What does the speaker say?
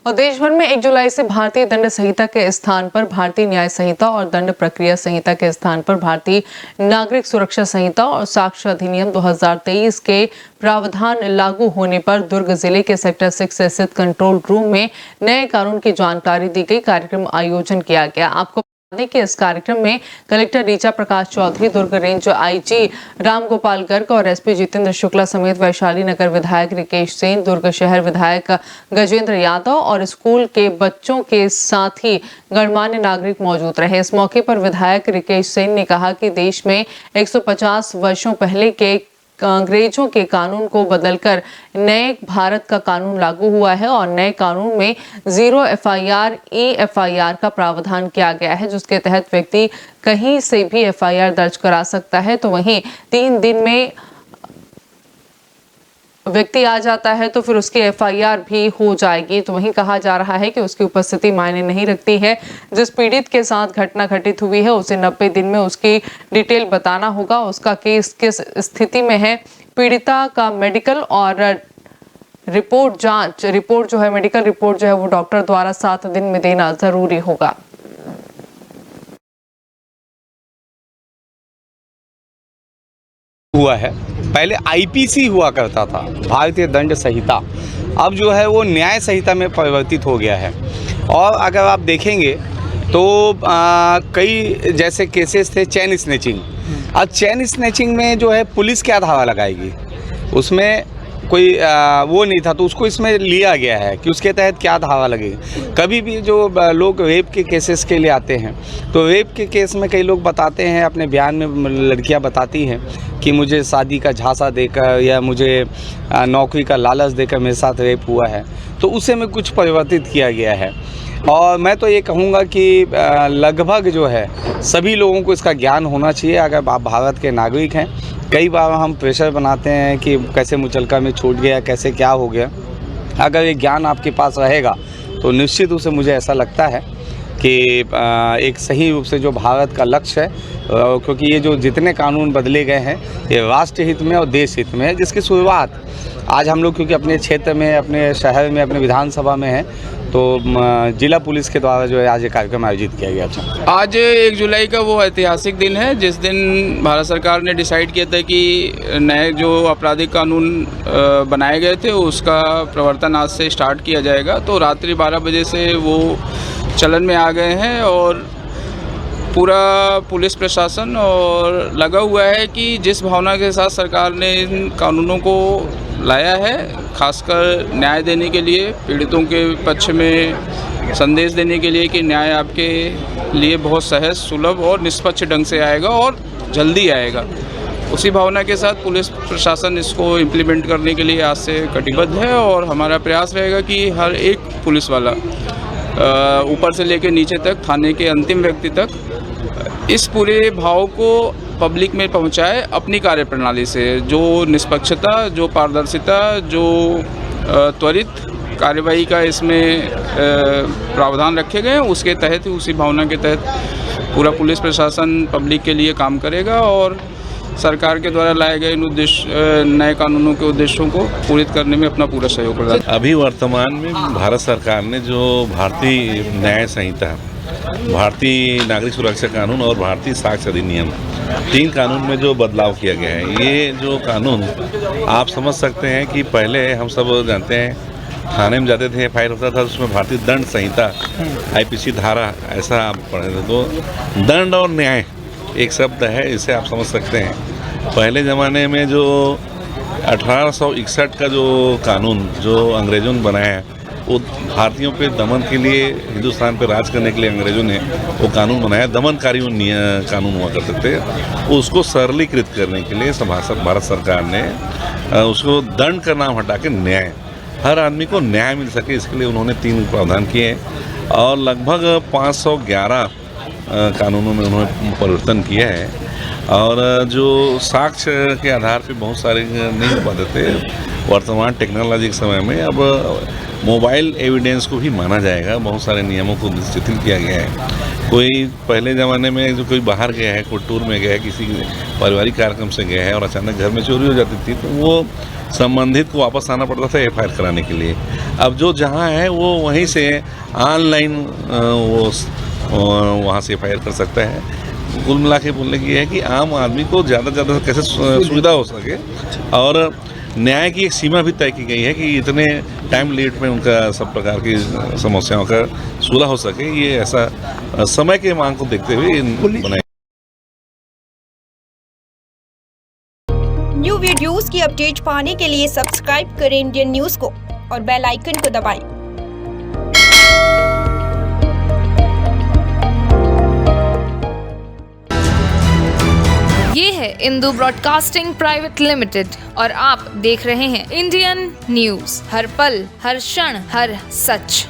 और देश भर में 1 जुलाई से भारतीय दंड संहिता के स्थान पर भारतीय न्याय संहिता और दंड प्रक्रिया संहिता के स्थान पर भारतीय नागरिक सुरक्षा संहिता और साक्ष्य अधिनियम 2023 के प्रावधान लागू होने पर दुर्ग जिले के सेक्टर 6 स्थित कंट्रोल रूम में नए कानून की जानकारी दी गई। कार्यक्रम आयोजन किया गया। आपको कि इस कार्यक्रम में कलेक्टर ऋचा प्रकाश चौधरी, दुर्ग रेंज आईजी रामगोपाल गर्ग और एसपी जितेंद्र शुक्ला समेत वैशाली नगर विधायक रिकेश सेन, दुर्ग शहर विधायक गजेंद्र यादव और स्कूल के बच्चों के साथ ही गणमान्य नागरिक मौजूद रहे। इस मौके पर विधायक रिकेश सेन ने कहा कि देश में 150 वर्षों पहले के अंग्रेजों के कानून को बदलकर नए भारत का कानून लागू हुआ है और नए कानून में 0 FIR EFIR का प्रावधान किया गया है, जिसके तहत व्यक्ति कहीं से भी FIR दर्ज करा सकता है। तो वहीं 3 दिन में व्यक्ति आ जाता है तो फिर उसकी FIR भी हो जाएगी। तो वहीं कहा जा रहा है कि उसकी उपस्थिति मायने नहीं रखती है। जिस पीड़ित के साथ घटना घटित हुई है उसे 90 दिन में उसकी डिटेल बताना होगा, उसका केस किस स्थिति में है, पीड़िता का मेडिकल और रिपोर्ट जो है मेडिकल रिपोर्ट जो है वो डॉक्टर द्वारा 7 दिन में देना जरूरी होगा। हुआ है, पहले IPC हुआ करता था, भारतीय दंड संहिता, अब जो है वो न्याय संहिता में परिवर्तित हो गया है। और अगर आप देखेंगे तो कई जैसे केसेस थे चेन स्नैचिंग। अब चेन स्नैचिंग में जो है पुलिस क्या धारा लगाएगी, उसमें कोई वो नहीं था, तो उसको इसमें लिया गया है कि उसके तहत क्या धारा लगेगी। कभी भी जो लोग रेप के केसेस के लिए आते हैं तो रेप के केस में कई लोग बताते हैं, अपने बयान में लड़कियां बताती हैं कि मुझे शादी का झांसा देकर या मुझे नौकरी का लालच देकर मेरे साथ रेप हुआ है, तो उसे में कुछ परिवर्तित किया गया है। और मैं तो ये कहूँगा कि लगभग जो है सभी लोगों को इसका ज्ञान होना चाहिए। अगर आप भारत के नागरिक हैं, कई बार हम प्रेशर बनाते हैं कि कैसे मुचलका में छूट गया, कैसे क्या हो गया। अगर ये ज्ञान आपके पास रहेगा तो निश्चित रूप से मुझे ऐसा लगता है कि एक सही रूप से जो भारत का लक्ष्य है, क्योंकि ये जो जितने कानून बदले गए हैं ये राष्ट्र हित में और देश हित में है, जिसकी शुरुआत आज हम लोग क्योंकि अपने क्षेत्र में, अपने शहर में, अपने विधानसभा में है, तो जिला पुलिस के द्वारा जो है आज ये कार्यक्रम आयोजित किया गया था। आज 1 जुलाई का वो ऐतिहासिक दिन है जिस दिन भारत सरकार ने डिसाइड किया था कि नए जो आपराधिक कानून बनाए गए थे उसका प्रवर्तन आज से स्टार्ट किया जाएगा। तो रात्रि 12 बजे से वो चलन में आ गए हैं और पूरा पुलिस प्रशासन और लगा हुआ है कि जिस भावना के साथ सरकार ने इन कानूनों को लाया है, खासकर न्याय देने के लिए, पीड़ितों के पक्ष में संदेश देने के लिए कि न्याय आपके लिए बहुत सहज, सुलभ और निष्पक्ष ढंग से आएगा और जल्दी आएगा, उसी भावना के साथ पुलिस प्रशासन इसको इम्प्लीमेंट करने के लिए आज से कटिबद्ध है। और हमारा प्रयास रहेगा कि हर एक पुलिस वाला ऊपर से लेकर नीचे तक, थाने के अंतिम व्यक्ति तक, इस पूरे भाव को पब्लिक में पहुंचाए अपनी कार्यप्रणाली से। जो निष्पक्षता, जो पारदर्शिता, जो त्वरित कार्यवाही का इसमें प्रावधान रखे गए हैं, उसके तहत ही, उसी भावना के तहत पूरा पुलिस प्रशासन पब्लिक के लिए काम करेगा और सरकार के द्वारा लाए गए इन उद्देश्य, नए कानूनों के उद्देश्यों को पूरित करने में अपना पूरा सहयोग प्रदान। अभी वर्तमान में भारत सरकार ने जो भारतीय न्याय संहिता, भारतीय नागरिक सुरक्षा कानून और भारतीय साक्ष्य अधिनियम, 3 कानून में जो बदलाव किया गया है, ये जो कानून आप समझ सकते हैं कि पहले हम सब जानते हैं थाने में जाते थे, FIR होता था, उसमें भारतीय दंड संहिता IPC धारा ऐसा आप पढ़े थे। तो दंड और न्याय एक शब्द है, इसे आप समझ सकते हैं। पहले ज़माने में जो 1861 का जो कानून जो अंग्रेज़ों ने बनाया है, वो भारतीयों पे दमन के लिए, हिंदुस्तान पे राज करने के लिए अंग्रेज़ों ने वो कानून बनाया। दमनकारी कानून हुआ करते थे, उसको सरलीकृत करने के लिए भारत सरकार ने उसको दंड का नाम हटा के न्याय, हर आदमी को न्याय मिल सके, इसके लिए उन्होंने 3 प्रावधान किए हैं और लगभग 511 कानूनों में उन्होंने परिवर्तन किया है। और जो साक्ष्य के आधार पे बहुत सारे नहीं हो पाते थे, वर्तमान टेक्नोलॉजी के समय में अब मोबाइल एविडेंस को भी माना जाएगा। बहुत सारे नियमों को शिथिल किया गया है। कोई पहले ज़माने में जो कोई बाहर गया है, कोई टूर में गया है, किसी पारिवारिक कार्यक्रम से गया है और अचानक घर में चोरी हो जाती थी, तो वो संबंधित को वापस आना पड़ता था एफआईआर कराने के लिए। अब जो जहाँ है वो वहीं से ऑनलाइन वहाँ से एफआईआर कर सकता है। कुल मिला के बोलने की है कि आम आदमी को ज़्यादा से ज़्यादा कैसे सुविधा हो सके और न्याय की एक सीमा भी तय की गई है कि इतने टाइम लिमिट में उनका सब प्रकार की समस्याओं का सुलह हो सके। ये ऐसा समय के मांग को देखते हुए बनाया। न्यू वीडियोस की अपडेट पाने के लिए सब्सक्राइब करें इंडियन न्यूज़ को और बेल आइकन को दबाएं। ये है इंदू ब्रॉडकास्टिंग प्राइवेट लिमिटेड और आप देख रहे हैं इंडियन न्यूज़, हर पल, हर क्षण, हर सच।